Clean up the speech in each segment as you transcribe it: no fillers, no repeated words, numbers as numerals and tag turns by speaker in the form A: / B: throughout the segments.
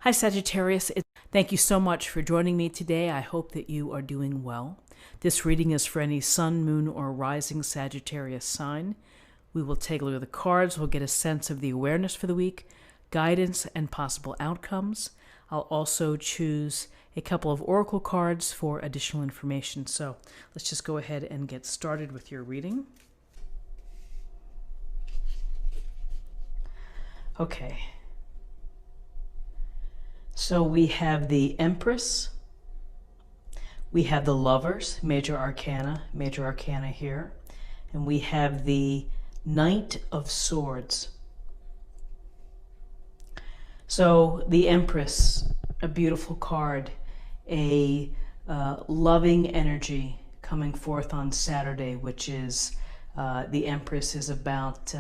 A: Hi Sagittarius, thank you so much for joining me today. I hope that you are doing well. This reading is for any sun, moon, or rising Sagittarius sign. We will take a look at the cards, we'll get a sense of the awareness for the week, guidance, and possible outcomes. I'll also choose a couple of oracle cards for additional information. So let's just go ahead and get started with your reading. Okay. So we have the Empress, we have the Lovers, major arcana here, and we have the Knight of Swords. So the Empress, a beautiful card, a loving energy coming forth on Saturday, which is, the Empress is about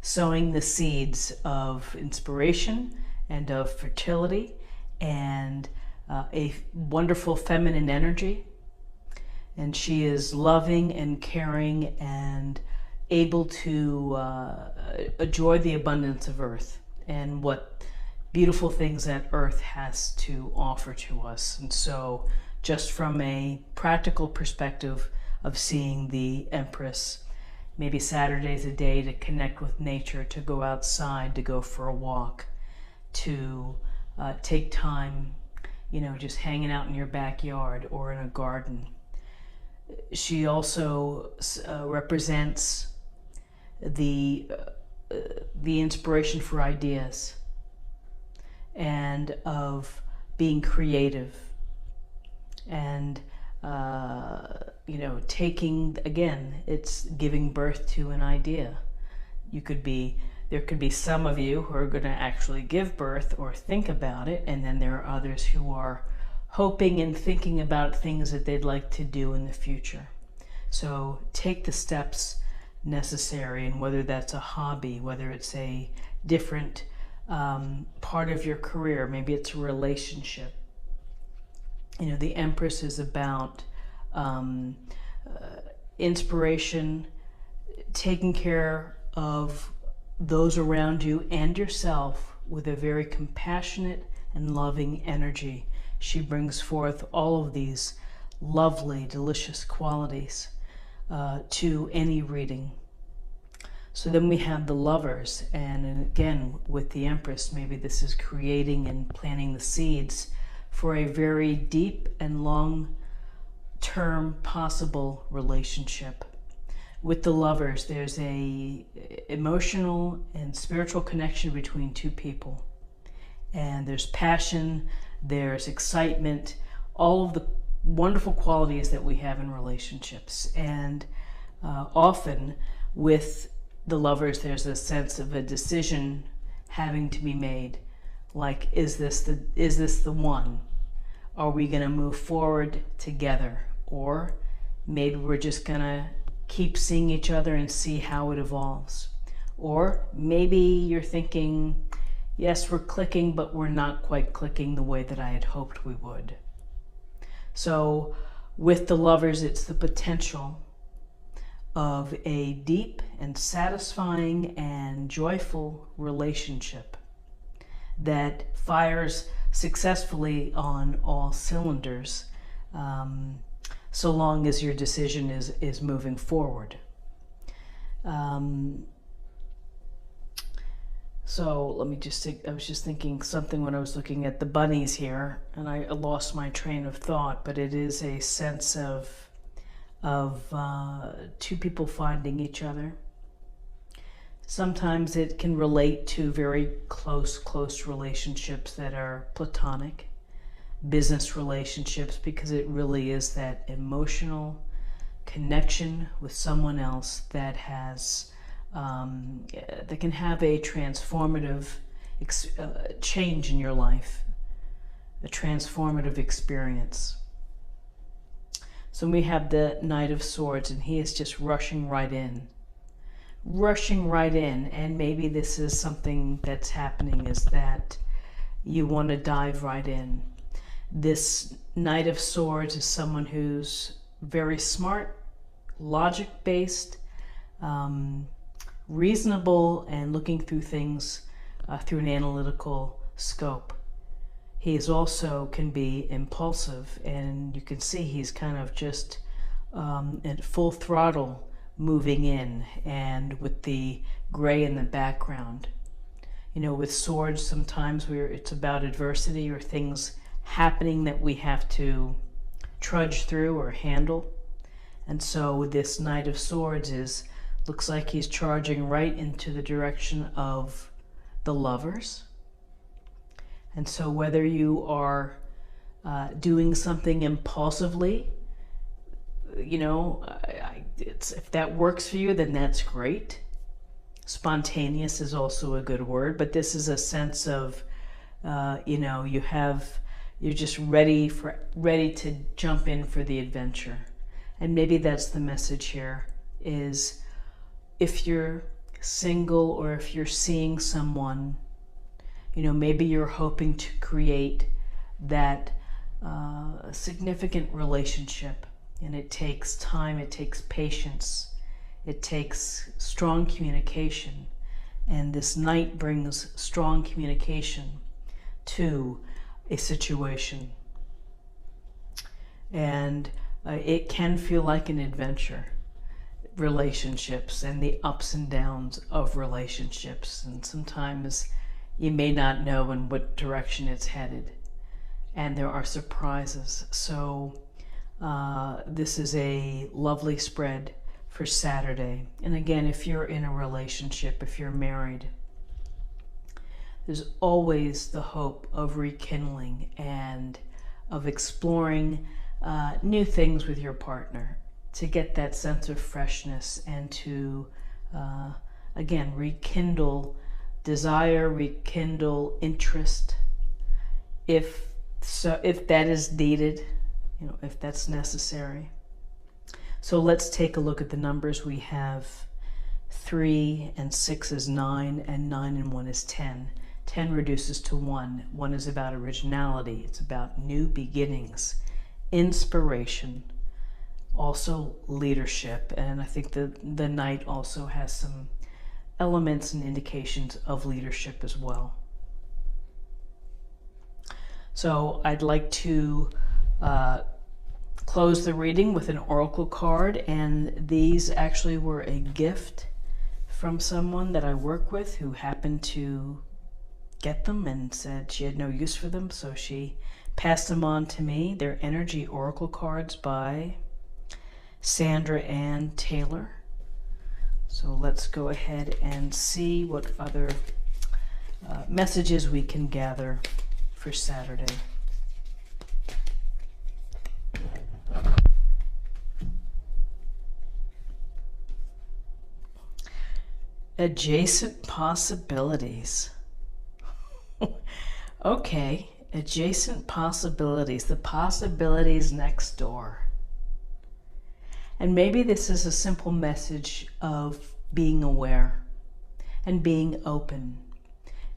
A: sowing the seeds of inspiration and of fertility and a wonderful feminine energy. And she is loving and caring and able to enjoy the abundance of Earth and what beautiful things that Earth has to offer to us. And so just from a practical perspective of seeing the Empress, maybe Saturday's a day to connect with nature, to go outside, to go for a walk, to take time, just hanging out in your backyard or in a garden. She also represents the inspiration for ideas and of being creative and taking, again, it's giving birth to an idea. There could be some of you who are going to actually give birth or think about it, and then there are others who are hoping and thinking about things that they'd like to do in the future. So take the steps necessary, and whether that's a hobby, whether it's a different part of your career, maybe it's a relationship. The Empress is about inspiration, taking care of those around you and yourself with a very compassionate and loving energy. She brings forth all of these lovely, delicious qualities to any reading. So then we have the Lovers, and again with the Empress, maybe this is creating and planting the seeds for a very deep and long-term possible relationship. With the Lovers, there's a emotional and spiritual connection between two people. And there's passion, there's excitement, all of the wonderful qualities that we have in relationships. And often with the Lovers, there's a sense of a decision having to be made. Like, is this the one? Are we going to move forward together? Or maybe we're just going to keep seeing each other and see how it evolves. Or maybe you're thinking, yes, we're clicking, but we're not quite clicking the way that I had hoped we would. So with the Lovers, it's the potential of a deep and satisfying and joyful relationship that fires successfully on all cylinders, so long as your decision is moving forward. So let me just think, I was just thinking something when I was looking at the bunnies here, and I lost my train of thought, but it is a sense of two people finding each other. Sometimes it can relate to very close relationships that are platonic, business relationships, because it really is that emotional connection with someone else that has that can have a transformative change in your life, a transformative experience. So we have the Knight of Swords, and he is just rushing right in, and maybe this is something that's happening, is that you want to dive right in. This Knight of Swords is someone who's very smart, logic-based, reasonable, and looking through things through an analytical scope. He's also can be impulsive, and you can see he's kind of just at full throttle moving in, and with the gray in the background. You know, with swords, sometimes it's about adversity or things happening that we have to trudge through or handle. And so this Knight of Swords looks like he's charging right into the direction of the Lovers. And so whether you are doing something impulsively, you know, if that works for you, then that's great. Spontaneous is also a good word, but this is a sense of, you know, you're just ready to jump in for the adventure. And maybe that's the message here, is if you're single or if you're seeing someone, you know, maybe you're hoping to create that significant relationship, and it takes time, it takes patience, it takes strong communication, and this Knight brings strong communication to a situation. And it can feel like an adventure, relationships and the ups and downs of relationships, and sometimes you may not know in what direction it's headed, and there are surprises. So this is a lovely spread for Saturday. And again, if you're in a relationship, if you're married, there's always the hope of rekindling and of exploring new things with your partner, to get that sense of freshness and to again rekindle desire, rekindle interest, if that is needed, you know, if that's necessary. So let's take a look at the numbers. We have 3 and 6 is 9, and 9 and 1 is 10. 10 reduces to 1. 1 is about originality. It's about new beginnings, inspiration, also leadership. And I think the Knight also has some elements and indications of leadership as well. So I'd like to close the reading with an oracle card, and these actually were a gift from someone that I work with who happened to get them and said she had no use for them, so she passed them on to me. They're energy oracle cards by Sandra Ann Taylor. So let's go ahead and see what other messages we can gather for Saturday. Adjacent possibilities. Okay, adjacent possibilities, the possibilities next door. And maybe this is a simple message of being aware and being open,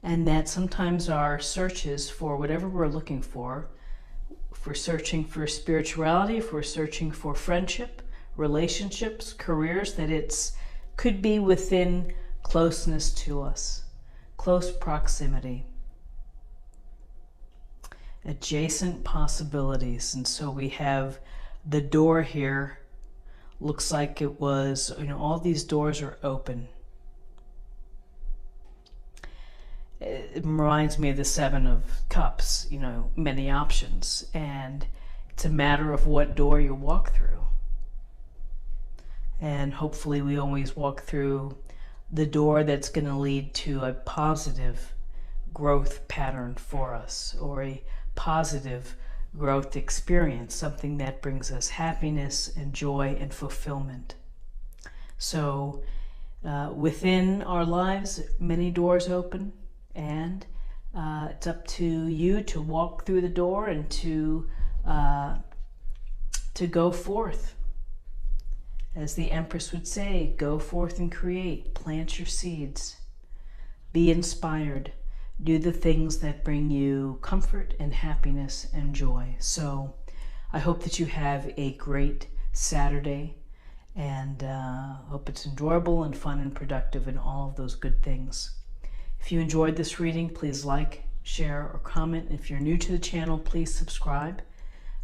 A: and that sometimes our searches for whatever we're looking for, if we're searching for spirituality, if we're searching for friendship, relationships, careers, that could be within closeness to us, close proximity. Adjacent possibilities. And so we have the door here. Looks like it was, you know, all these doors are open. It reminds me of the 7 of Cups, you know, many options. And it's a matter of what door you walk through. And hopefully we always walk through the door that's going to lead to a positive growth pattern for us, or a positive growth experience, something that brings us happiness and joy and fulfillment. So within our lives, many doors open, and it's up to you to walk through the door and to go forth. As the Empress would say, go forth and create, plant your seeds, be inspired, do the things that bring you comfort and happiness and joy. So I hope that you have a great Saturday, and hope it's enjoyable and fun and productive and all of those good things. If you enjoyed this reading, please like, share, or comment. If you're new to the channel, please subscribe.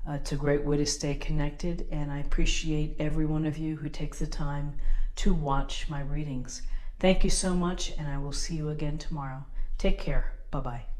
A: It's a great way to stay connected, and I appreciate every one of you who takes the time to watch my readings. Thank you so much, and I will see you again tomorrow. Take care. Bye-bye.